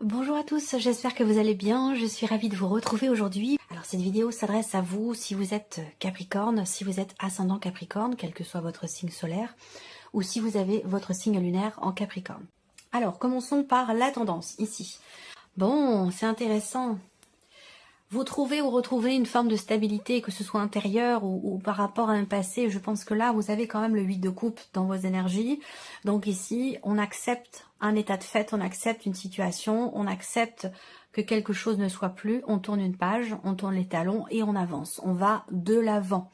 Bonjour à tous, j'espère que vous allez bien, je suis ravie de vous retrouver aujourd'hui. Alors cette vidéo s'adresse à vous si vous êtes Capricorne, si vous êtes ascendant Capricorne, quel que soit votre signe solaire, ou si vous avez votre signe lunaire en Capricorne. Alors commençons par la tendance, ici. Bon, c'est intéressant. Vous trouvez ou retrouvez une forme de stabilité, que ce soit intérieure ou par rapport à un passé. Je pense que là, vous avez quand même le 8 de coupe dans vos énergies. Donc ici, on accepte un état de fait, on accepte une situation, on accepte que quelque chose ne soit plus. On tourne une page, on tourne les talons et on avance. On va de l'avant.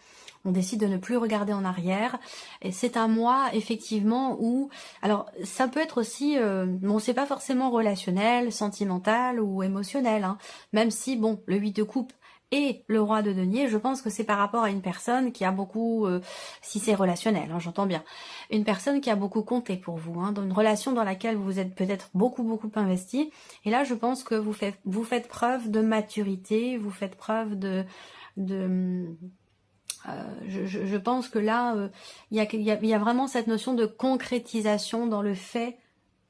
On décide de ne plus regarder en arrière. Et c'est un mois, effectivement, où... Alors, ça peut être aussi... bon, c'est pas forcément relationnel, sentimental ou émotionnel. Hein, même si, bon, le 8 de coupe et le roi de denier, je pense que c'est par rapport à une personne qui a beaucoup... si c'est relationnel, hein, j'entends bien. Une personne qui a beaucoup compté pour vous. Hein, dans une relation dans laquelle vous êtes peut-être beaucoup investi. Et là, je pense que vous faites preuve de maturité, vous faites preuve de je pense que là, il y a vraiment cette notion de concrétisation dans le fait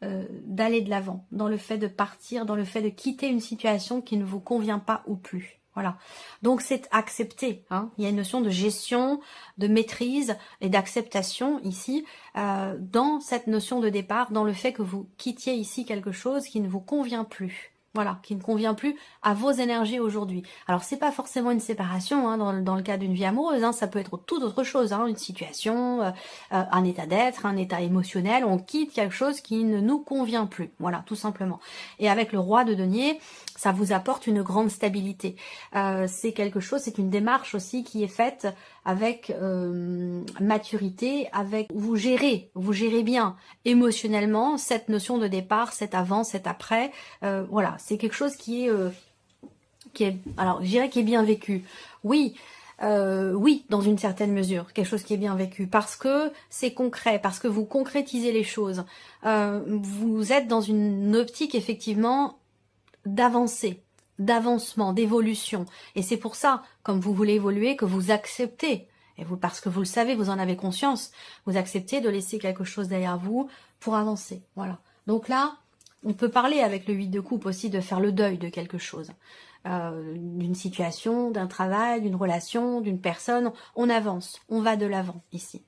d'aller de l'avant, dans le fait de partir, dans le fait de quitter une situation qui ne vous convient pas ou plus. Voilà. Donc c'est accepté. Hein. Il y a une notion de gestion, de maîtrise et d'acceptation ici, dans cette notion de départ, dans le fait que vous quittiez ici quelque chose qui ne vous convient plus. Voilà, qui ne convient plus à vos énergies aujourd'hui. Alors, c'est pas forcément une séparation hein, dans le cas d'une vie amoureuse, hein, ça peut être tout autre chose, hein, une situation, un état d'être, un état émotionnel, on quitte quelque chose qui ne nous convient plus, voilà, tout simplement. Et avec le roi de denier, ça vous apporte une grande stabilité. C'est quelque chose, c'est une démarche aussi qui est faite avec maturité, avec vous gérez bien émotionnellement cette notion de départ, cet avant, cet après, voilà, c'est quelque chose qui est, alors je dirais qui est bien vécu. Oui, oui, dans une certaine mesure, quelque chose qui est bien vécu, parce que c'est concret, parce que vous concrétisez les choses. Vous êtes dans une optique effectivement d'avancer, d'avancement, d'évolution. Et c'est pour ça, comme vous voulez évoluer, que vous acceptez, et vous, parce que vous le savez, vous en avez conscience, vous acceptez de laisser quelque chose derrière vous pour avancer. Voilà. Donc là, on peut parler avec le 8 de coupe aussi de faire le deuil de quelque chose, d'une situation, d'un travail, d'une relation, d'une personne. On avance, on va de l'avant ici.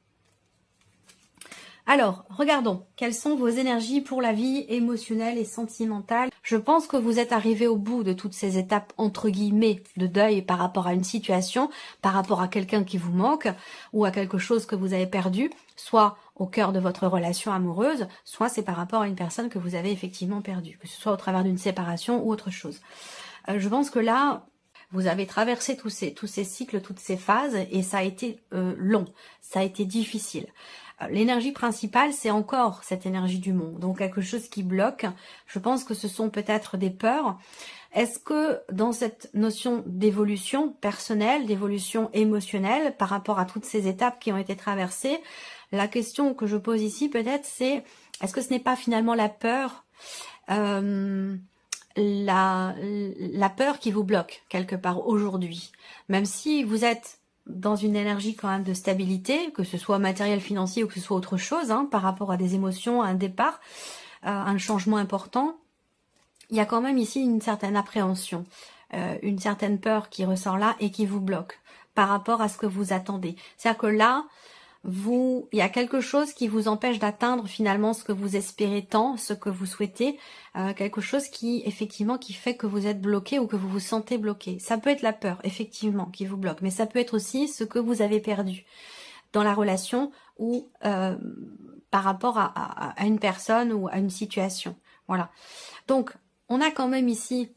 Alors, regardons, quelles sont vos énergies pour la vie émotionnelle et sentimentale? Je pense que vous êtes arrivé au bout de toutes ces étapes, entre guillemets, de deuil par rapport à une situation, par rapport à quelqu'un qui vous manque, ou à quelque chose que vous avez perdu, soit au cœur de votre relation amoureuse, soit c'est par rapport à une personne que vous avez effectivement perdue, que ce soit au travers d'une séparation ou autre chose. Je pense que là, vous avez traversé tous ces cycles, toutes ces phases, et ça a été long, ça a été difficile. L'énergie principale, c'est encore cette énergie du monde, donc quelque chose qui bloque. Je pense que ce sont peut-être des peurs. Est-ce que dans cette notion d'évolution personnelle, d'évolution émotionnelle, par rapport à toutes ces étapes qui ont été traversées, la question que je pose ici peut-être c'est, est-ce que ce n'est pas finalement la peur la peur qui vous bloque quelque part aujourd'hui, même si vous êtes dans une énergie quand même de stabilité, que ce soit matériel, financier ou que ce soit autre chose, hein, par rapport à des émotions, à un départ, un changement important, il y a quand même ici une certaine appréhension, une certaine peur qui ressort là et qui vous bloque par rapport à ce que vous attendez. C'est-à-dire que là, il y a quelque chose qui vous empêche d'atteindre finalement ce que vous espérez tant, ce que vous souhaitez, quelque chose qui effectivement qui fait que vous êtes bloqué ou que vous vous sentez bloqué. Ça peut être la peur effectivement qui vous bloque, mais ça peut être aussi ce que vous avez perdu dans la relation ou par rapport à une personne ou à une situation. Voilà. Donc on a quand même ici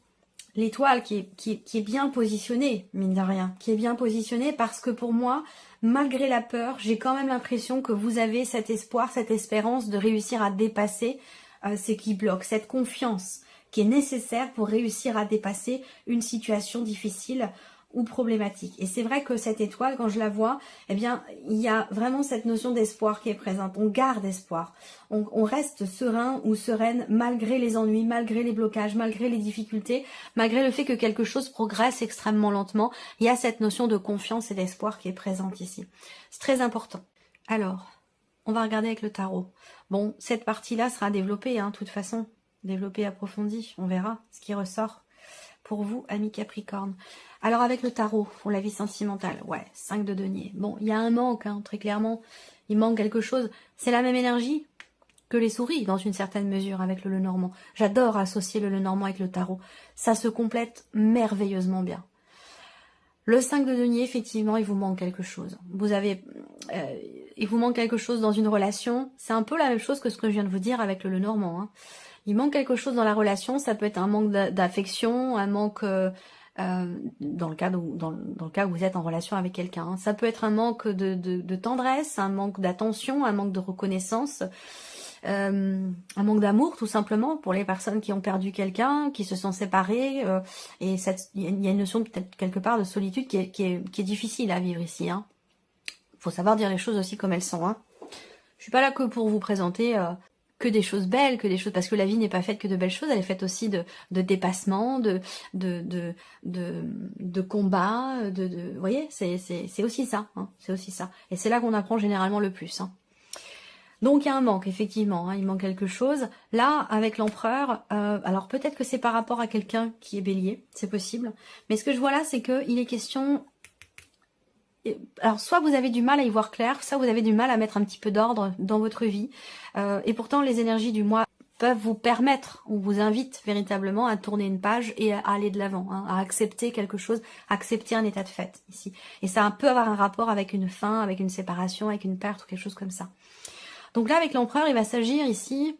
l'étoile qui est bien positionnée, mine de rien, qui est bien positionnée parce que pour moi, malgré la peur, j'ai quand même l'impression que vous avez cet espoir, cette espérance de réussir à dépasser ce qui bloque, cette confiance qui est nécessaire pour réussir à dépasser une situation difficile ou problématique. Et c'est vrai que cette étoile, quand je la vois, eh bien, il y a vraiment cette notion d'espoir qui est présente. On garde espoir. On reste serein ou sereine malgré les ennuis, malgré les blocages, malgré les difficultés, malgré le fait que quelque chose progresse extrêmement lentement. Il y a cette notion de confiance et d'espoir qui est présente ici. C'est très important. Alors, on va regarder avec le tarot. Bon, cette partie-là sera développée, hein, de toute façon. développé, approfondi. On verra ce qui ressort pour vous, amis Capricorne. Alors avec le tarot, pour la vie sentimentale, ouais, 5 de denier. Bon, il y a un manque, hein, très clairement. Il manque quelque chose. C'est la même énergie que les souris, dans une certaine mesure, avec le Lenormand. J'adore associer le Lenormand avec le tarot. Ça se complète merveilleusement bien. Le 5 de denier, effectivement, il vous manque quelque chose. Il vous manque quelque chose dans une relation. C'est un peu la même chose que ce que je viens de vous dire avec le Lenormand. Hein. Il manque quelque chose dans la relation. Ça peut être un manque d'affection, un manque dans le cas où vous êtes en relation avec quelqu'un. Hein. Ça peut être un manque de tendresse, un manque d'attention, un manque de reconnaissance. Un manque d'amour tout simplement pour les personnes qui ont perdu quelqu'un, qui se sont séparées, et il y a une notion peut-être quelque part de solitude qui est difficile à vivre ici. Hein. Faut savoir dire les choses aussi comme elles sont. Hein. Je suis pas là que pour vous présenter que des choses belles, parce que la vie n'est pas faite que de belles choses, elle est faite aussi de dépassements, de combats, vous voyez, c'est aussi ça, hein, c'est aussi ça. Et c'est là qu'on apprend généralement le plus. Hein. Donc il y a un manque, effectivement, hein, il manque quelque chose. Là, avec l'empereur, alors peut-être que c'est par rapport à quelqu'un qui est bélier, c'est possible. Mais ce que je vois là, c'est qu'il est question... Alors soit vous avez du mal à y voir clair, soit vous avez du mal à mettre un petit peu d'ordre dans votre vie. Et pourtant, les énergies du mois peuvent vous permettre, ou vous invitent véritablement à tourner une page et à aller de l'avant, hein, à accepter quelque chose, accepter un état de fait ici. Et ça peut avoir un rapport avec une fin, avec une séparation, avec une perte ou quelque chose comme ça. Donc là, avec l'empereur, il va s'agir ici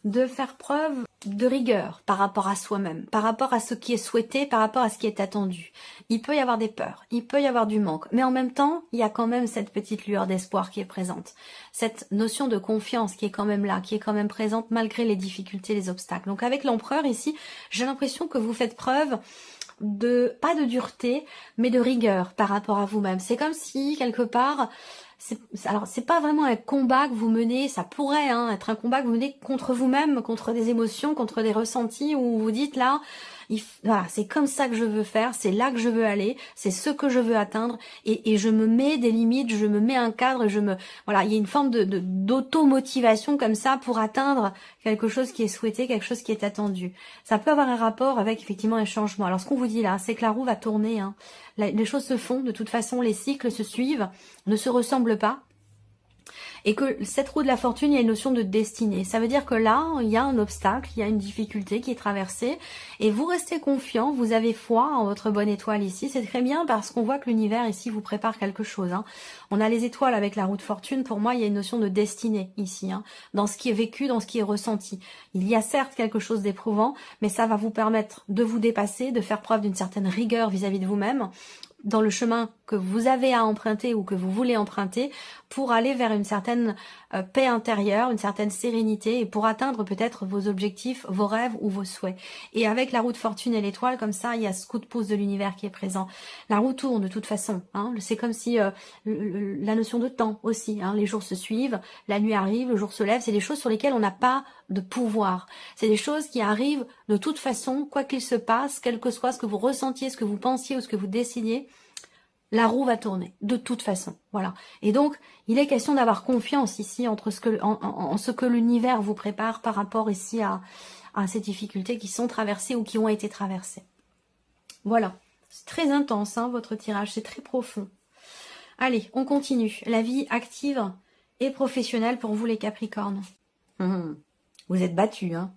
de faire preuve de rigueur par rapport à soi-même, par rapport à ce qui est souhaité, par rapport à ce qui est attendu. Il peut y avoir des peurs, il peut y avoir du manque, mais en même temps, il y a quand même cette petite lueur d'espoir qui est présente. Cette notion de confiance qui est quand même là, qui est quand même présente malgré les difficultés, les obstacles. Donc avec l'empereur ici, j'ai l'impression que vous faites preuve pas de dureté, mais de rigueur par rapport à vous-même. C'est comme si, quelque part... Alors c'est pas vraiment un combat que vous menez, ça pourrait être un combat que vous menez contre vous-même, contre des émotions, contre des ressentis où vous dites là, voilà, c'est comme ça que je veux faire, c'est là que je veux aller, c'est ce que je veux atteindre et je me mets des limites, je me mets un cadre, voilà, il y a une forme d'auto-motivation comme ça pour atteindre quelque chose qui est souhaité, quelque chose qui est attendu. Ça peut avoir un rapport avec effectivement un changement. Alors ce qu'on vous dit là, c'est que la roue va tourner, hein. Les choses se font, de toute façon les cycles se suivent, ne se ressemblent pas. Et que cette roue de la fortune, il y a une notion de destinée. Ça veut dire que là, il y a un obstacle, il y a une difficulté qui est traversée. Et vous restez confiant, vous avez foi en votre bonne étoile ici. C'est très bien parce qu'on voit que l'univers ici vous prépare quelque chose. Hein. On a les étoiles avec la roue de fortune. Pour moi, il y a une notion de destinée ici. Hein, dans ce qui est vécu, dans ce qui est ressenti. Il y a certes quelque chose d'éprouvant, mais ça va vous permettre de vous dépasser, de faire preuve d'une certaine rigueur vis-à-vis de vous-même, dans le chemin que vous avez à emprunter ou que vous voulez emprunter pour aller vers une certaine paix intérieure, une certaine sérénité et pour atteindre peut-être vos objectifs, vos rêves ou vos souhaits. Et avec la roue de fortune et l'étoile, comme ça, il y a ce coup de pouce de l'univers qui est présent. La roue tourne de toute façon. Hein. C'est comme si la notion de temps aussi. Hein. Les jours se suivent, la nuit arrive, le jour se lève. C'est des choses sur lesquelles on n'a pas de pouvoir. C'est des choses qui arrivent de toute façon, quoi qu'il se passe, quel que soit ce que vous ressentiez, ce que vous pensiez ou ce que vous décidiez, la roue va tourner, de toute façon. Voilà. Et donc, il est question d'avoir confiance ici en ce que l'univers vous prépare par rapport ici à ces difficultés qui sont traversées ou qui ont été traversées. Voilà. C'est très intense, hein, votre tirage. C'est très profond. Allez, on continue. La vie active et professionnelle pour vous, les Capricornes. Vous êtes battus, hein.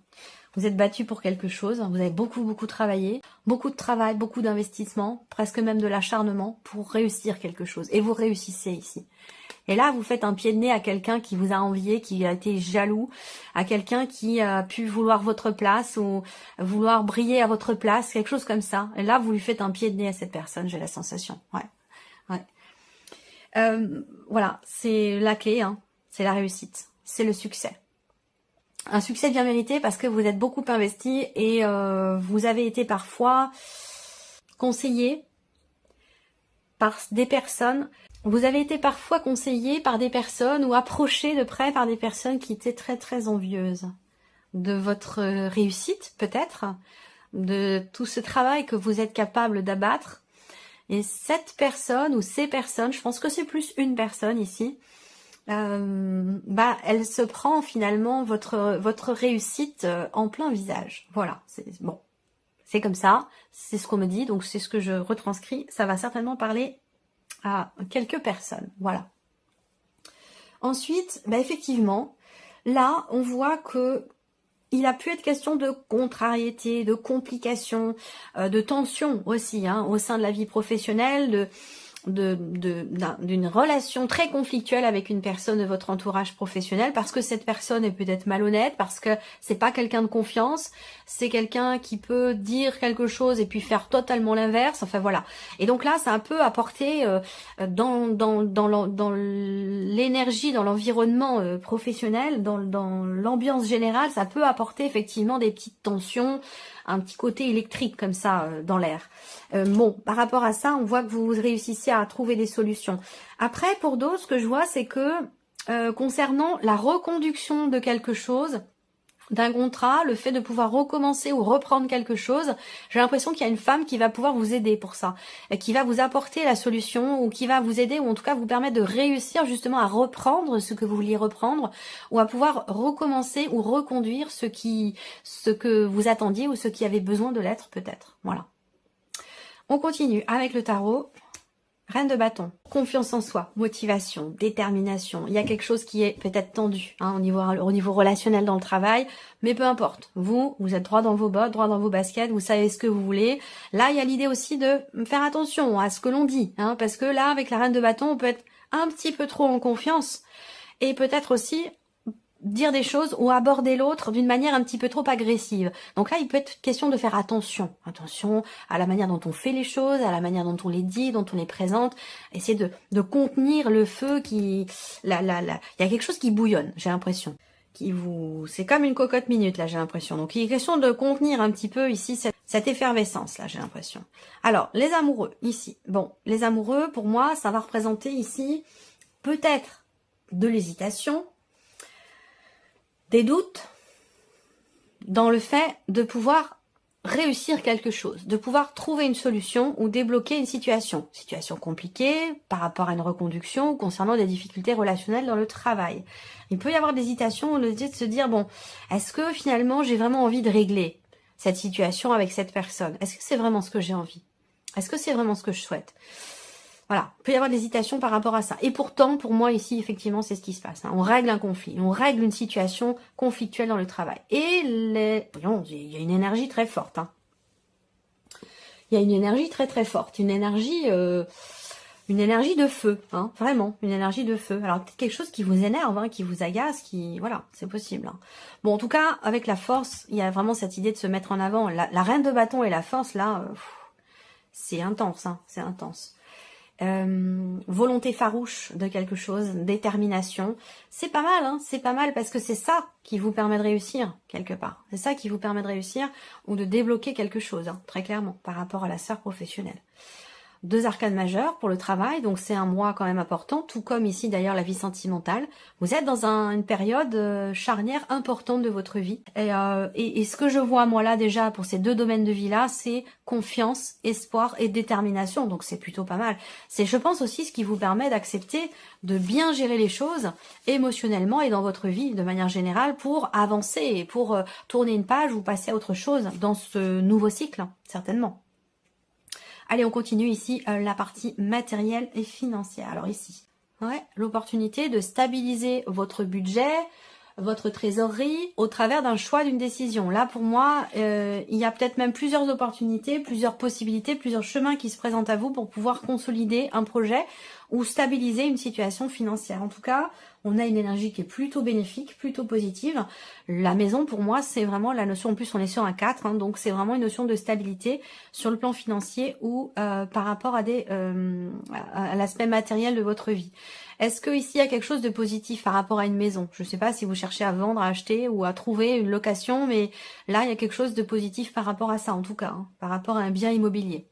Vous êtes battu pour quelque chose, vous avez beaucoup travaillé, beaucoup de travail, beaucoup d'investissement, presque même de l'acharnement pour réussir quelque chose. Et vous réussissez ici. Et là, vous faites un pied de nez à quelqu'un qui vous a envié, qui a été jaloux, à quelqu'un qui a pu vouloir votre place ou vouloir briller à votre place, quelque chose comme ça. Et là, vous lui faites un pied de nez à cette personne, j'ai la sensation. Ouais. Voilà, c'est la clé, hein. C'est la réussite, c'est le succès. Un succès bien mérité parce que vous êtes beaucoup investi et vous avez été parfois conseillé par des personnes. Vous avez été parfois conseillé par des personnes ou approché de près par des personnes qui étaient très envieuses de votre réussite peut-être, de tout ce travail que vous êtes capable d'abattre. Et cette personne ou ces personnes, je pense que c'est plus une personne ici, elle se prend finalement votre réussite en plein visage. Voilà, c'est bon. C'est comme ça, c'est ce qu'on me dit, donc c'est ce que je retranscris. Ça va certainement parler à quelques personnes. Voilà. Ensuite, effectivement, là, on voit que il a pu être question de contrariété, de complications, de tension aussi, au sein de la vie professionnelle, d'une relation très conflictuelle avec une personne de votre entourage professionnel, parce que cette personne est peut-être malhonnête, parce que c'est pas quelqu'un de confiance, c'est quelqu'un qui peut dire quelque chose et puis faire totalement l'inverse, enfin voilà. Et donc là, ça a un peu apporté dans l'énergie, dans l'environnement professionnel, dans l'ambiance générale, ça peut apporter effectivement des petites tensions, un petit côté électrique comme ça dans l'air. Bon, par rapport à ça, on voit que vous réussissez à trouver des solutions. Après, pour d'autres, ce que je vois, c'est que concernant la reconduction de quelque chose, d'un contrat, le fait de pouvoir recommencer ou reprendre quelque chose, j'ai l'impression qu'il y a une femme qui va pouvoir vous aider pour ça, qui va vous apporter la solution, ou qui va vous aider, ou en tout cas vous permettre de réussir justement à reprendre ce que vous vouliez reprendre, ou à pouvoir recommencer ou reconduire ce que vous attendiez, ou ce qui avait besoin de l'être peut-être. Voilà. On continue avec le tarot. Reine de bâton, confiance en soi, motivation, détermination. Il y a quelque chose qui est peut-être tendu au niveau relationnel dans le travail, mais peu importe. Vous êtes droit dans vos bottes, droit dans vos baskets, vous savez ce que vous voulez. Là, il y a l'idée aussi de faire attention à ce que l'on dit, parce que là, avec la reine de bâton, on peut être un petit peu trop en confiance et peut-être aussi dire des choses ou aborder l'autre d'une manière un petit peu trop agressive. Donc là, il peut être question de faire attention. Attention à la manière dont on fait les choses, à la manière dont on les dit, dont on les présente. Essayer de contenir le feu qui... Il y a quelque chose qui bouillonne, j'ai l'impression. C'est comme une cocotte minute, là, j'ai l'impression. Donc il est question de contenir un petit peu ici cette effervescence, là, j'ai l'impression. Alors, les amoureux, ici. Bon, les amoureux, pour moi, ça va représenter ici peut-être de l'hésitation, des doutes dans le fait de pouvoir réussir quelque chose, de pouvoir trouver une solution ou débloquer une situation. Situation compliquée par rapport à une reconduction ou concernant des difficultés relationnelles dans le travail. Il peut y avoir des hésitations, de se dire, bon, est-ce que finalement j'ai vraiment envie de régler cette situation avec cette personne? Est-ce que c'est vraiment ce que j'ai envie? Est-ce que c'est vraiment ce que je souhaite? Voilà, il peut y avoir de l'hésitation par rapport à ça. Et pourtant, pour moi, ici, effectivement, c'est ce qui se passe. On règle un conflit, on règle une situation conflictuelle dans le travail. Et voyons, il y a une énergie très forte. Il y a une énergie très très forte, une énergie de feu, vraiment, une énergie de feu. Alors peut-être quelque chose qui vous énerve, qui vous agace, voilà, c'est possible. Bon, en tout cas, avec la force, il y a vraiment cette idée de se mettre en avant. La reine de bâton et la force, là, c'est intense, c'est intense. Volonté farouche de quelque chose, détermination, c'est pas mal, c'est pas mal parce que c'est ça qui vous permet de réussir quelque part. C'est ça qui vous permet de réussir ou de débloquer quelque chose, très clairement, par rapport à la sphère professionnelle. 2 arcanes majeures pour le travail, donc c'est un mois quand même important, tout comme ici d'ailleurs la vie sentimentale. Vous êtes dans une période charnière importante de votre vie. Et ce que je vois moi là déjà pour ces 2 domaines de vie là, c'est confiance, espoir et détermination, donc c'est plutôt pas mal. C'est je pense aussi ce qui vous permet d'accepter de bien gérer les choses émotionnellement et dans votre vie de manière générale pour avancer et pour tourner une page ou passer à autre chose dans ce nouveau cycle, certainement. Allez, on continue ici la partie matérielle et financière. Alors ici, l'opportunité de stabiliser votre budget, votre trésorerie au travers d'un choix d'une décision. Là, pour moi, il y a peut-être même plusieurs opportunités, plusieurs possibilités, plusieurs chemins qui se présentent à vous pour pouvoir consolider un projet ou stabiliser une situation financière. En tout cas, on a une énergie qui est plutôt bénéfique, plutôt positive. La maison, pour moi, c'est vraiment la notion, en plus on est sur un 4, donc c'est vraiment une notion de stabilité sur le plan financier ou par rapport à l'aspect matériel de votre vie. Est-ce que ici il y a quelque chose de positif par rapport à une maison? Je ne sais pas si vous cherchez à vendre, à acheter ou à trouver une location, mais là il y a quelque chose de positif par rapport à ça en tout cas, par rapport à un bien immobilier.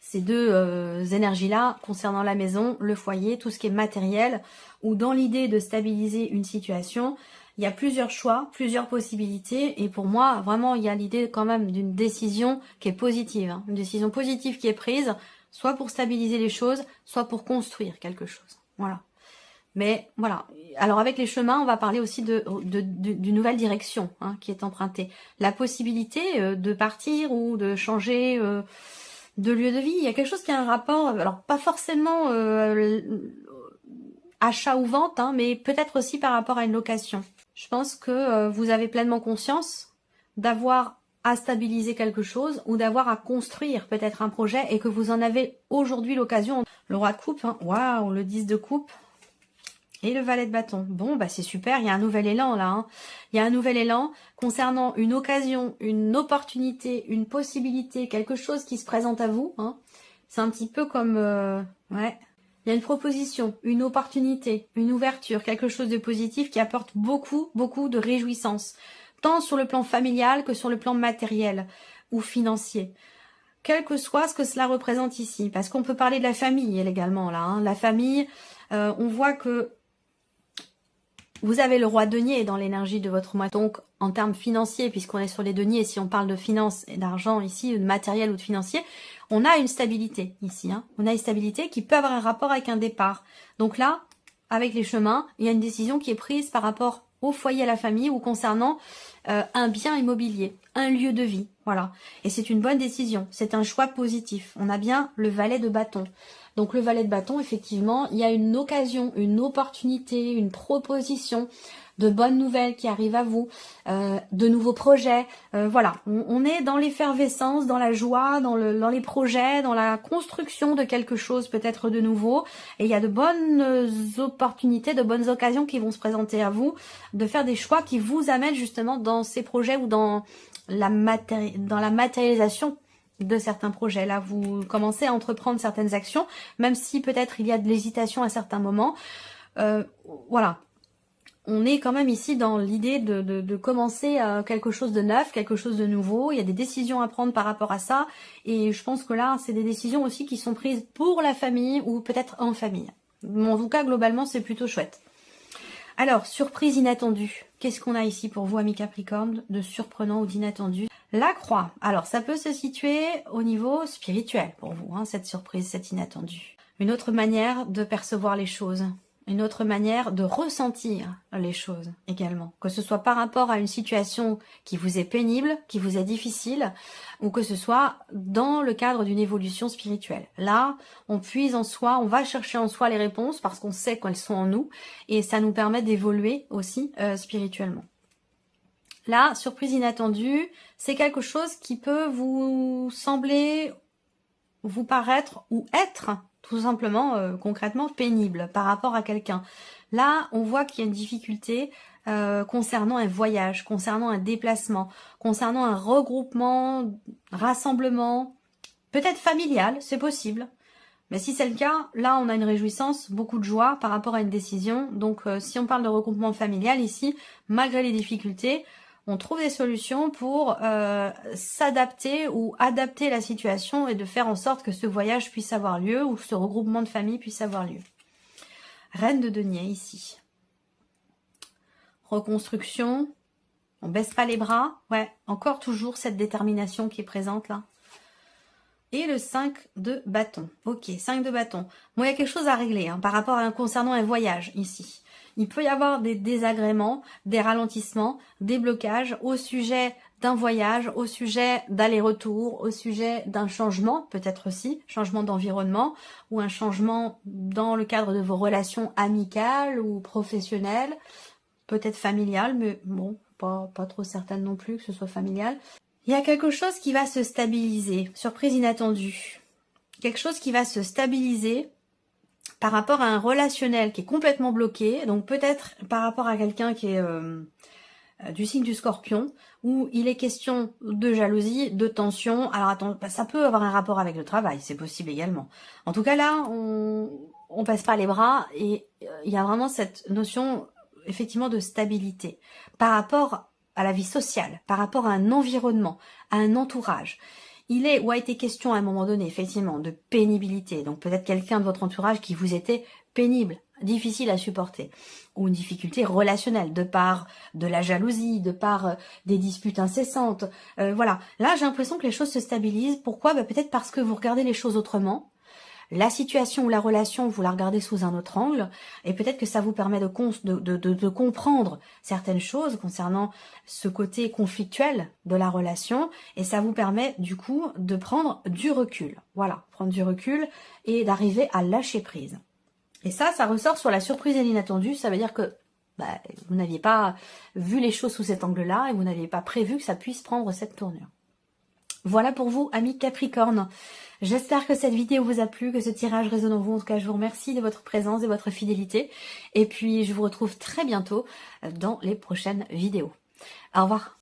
Ces 2 énergies-là concernant la maison, le foyer, tout ce qui est matériel, ou dans l'idée de stabiliser une situation, il y a plusieurs choix, plusieurs possibilités, et pour moi, vraiment, il y a l'idée quand même d'une décision qui est positive, une décision positive qui est prise, soit pour stabiliser les choses, soit pour construire quelque chose. Voilà. Mais voilà. Alors avec les chemins, on va parler aussi d'une nouvelle direction hein, qui est empruntée. La possibilité de partir ou de changer de lieu de vie. Il y a quelque chose qui a un rapport, alors pas forcément achat ou vente, hein, mais peut-être aussi par rapport à une location. Je pense que vous avez pleinement conscience d'avoir à stabiliser quelque chose ou d'avoir à construire peut-être un projet et que vous en avez aujourd'hui l'occasion. Le roi de coupe, hein, waouh, le 10 de coupe et le valet de bâton. Bon, bah c'est super, il y a un nouvel élan là. Hein. Il y a un nouvel élan concernant une occasion, une opportunité, une possibilité, quelque chose qui se présente à vous. Hein. C'est un petit peu comme... ouais. Il y a une proposition, une opportunité, une ouverture, quelque chose de positif qui apporte beaucoup, beaucoup de réjouissance. Tant sur le plan familial que sur le plan matériel ou financier. Quel que soit ce que cela représente ici. Parce qu'on peut parler de la famille également là. Hein. La famille, on voit que vous avez le roi denier dans l'énergie de votre mois. Donc, en termes financiers, puisqu'on est sur les deniers, si on parle de finances et d'argent ici, de matériel ou de financier, on a une stabilité ici. Hein. On a une stabilité qui peut avoir un rapport avec un départ. Donc là, avec les chemins, il y a une décision qui est prise par rapport au foyer, à la famille ou concernant un bien immobilier, un lieu de vie. Voilà. Et c'est une bonne décision. C'est un choix positif. On a bien le valet de bâton. Donc le valet de bâton, effectivement, il y a une occasion, une opportunité, une proposition de bonnes nouvelles qui arrivent à vous, de nouveaux projets. Voilà, on est dans l'effervescence, dans la joie, dans les projets, dans la construction de quelque chose peut-être de nouveau. Et il y a de bonnes opportunités, de bonnes occasions qui vont se présenter à vous, de faire des choix qui vous amènent justement dans ces projets ou dans la matérialisation de certains projets. Là, vous commencez à entreprendre certaines actions, même si peut-être il y a de l'hésitation à certains moments. Voilà. On est quand même ici dans l'idée de commencer quelque chose de neuf, quelque chose de nouveau. Il y a des décisions à prendre par rapport à ça. Et je pense que là, c'est des décisions aussi qui sont prises pour la famille ou peut-être en famille. En tout cas, globalement, c'est plutôt chouette. Alors, surprise inattendue. Qu'est-ce qu'on a ici pour vous, amis Capricorne, de surprenant ou d'inattendu? La croix. Alors, ça peut se situer au niveau spirituel pour vous, hein, cette surprise, cet inattendu. Une autre manière de percevoir les choses. Une autre manière de ressentir les choses également. Que ce soit par rapport à une situation qui vous est pénible, qui vous est difficile, ou que ce soit dans le cadre d'une évolution spirituelle. Là, on puise en soi, on va chercher en soi les réponses parce qu'on sait qu'elles sont en nous et ça nous permet d'évoluer aussi spirituellement. Là, surprise inattendue, c'est quelque chose qui peut vous sembler, vous paraître ou être tout simplement, concrètement, pénible par rapport à quelqu'un. Là, on voit qu'il y a une difficulté concernant un voyage, concernant un déplacement, concernant un regroupement, rassemblement, peut-être familial, c'est possible. Mais si c'est le cas, là, on a une réjouissance, beaucoup de joie par rapport à une décision. Donc, si on parle de regroupement familial ici, malgré les difficultés, on trouve des solutions pour s'adapter ou adapter la situation et de faire en sorte que ce voyage puisse avoir lieu ou ce regroupement de famille puisse avoir lieu. Reine de denier ici. Reconstruction. On baisse pas les bras. Ouais, encore toujours cette détermination qui est présente là. Et le 5 de bâton. Ok, 5 de bâton. Bon, il y a quelque chose à régler hein, par rapport concernant un voyage ici. Il peut y avoir des désagréments, des ralentissements, des blocages au sujet d'un voyage, au sujet d'aller-retour, au sujet d'un changement, peut-être aussi, changement d'environnement, ou un changement dans le cadre de vos relations amicales ou professionnelles, peut-être familiales, mais bon, pas trop certaine non plus que ce soit familial. Il y a quelque chose qui va se stabiliser, surprise inattendue. Quelque chose qui va se stabiliser par rapport à un relationnel qui est complètement bloqué, donc peut-être par rapport à quelqu'un qui est du signe du Scorpion, où il est question de jalousie, de tension. Alors attends, ça peut avoir un rapport avec le travail, c'est possible également. En tout cas là, on passe pas les bras et il y a vraiment cette notion effectivement de stabilité par rapport à la vie sociale, par rapport à un environnement, à un entourage. Il est ou a été question à un moment donné, effectivement, de pénibilité. Donc peut-être quelqu'un de votre entourage qui vous était pénible, difficile à supporter. Ou une difficulté relationnelle, de par de la jalousie, de par des disputes incessantes. Voilà. Là, j'ai l'impression que les choses se stabilisent. Pourquoi ? Peut-être parce que vous regardez les choses autrement. la situation ou la relation, vous la regardez sous un autre angle, et peut-être que ça vous permet de comprendre certaines choses concernant ce côté conflictuel de la relation, et ça vous permet du coup de prendre du recul. Voilà, prendre du recul et d'arriver à lâcher prise. Et ça ressort sur la surprise et l'inattendu, ça veut dire que vous n'aviez pas vu les choses sous cet angle-là et vous n'aviez pas prévu que ça puisse prendre cette tournure. Voilà pour vous, amis Capricorne. J'espère que cette vidéo vous a plu, que ce tirage résonne en vous. En tout cas, je vous remercie de votre présence et de votre fidélité. Et puis, je vous retrouve très bientôt dans les prochaines vidéos. Au revoir.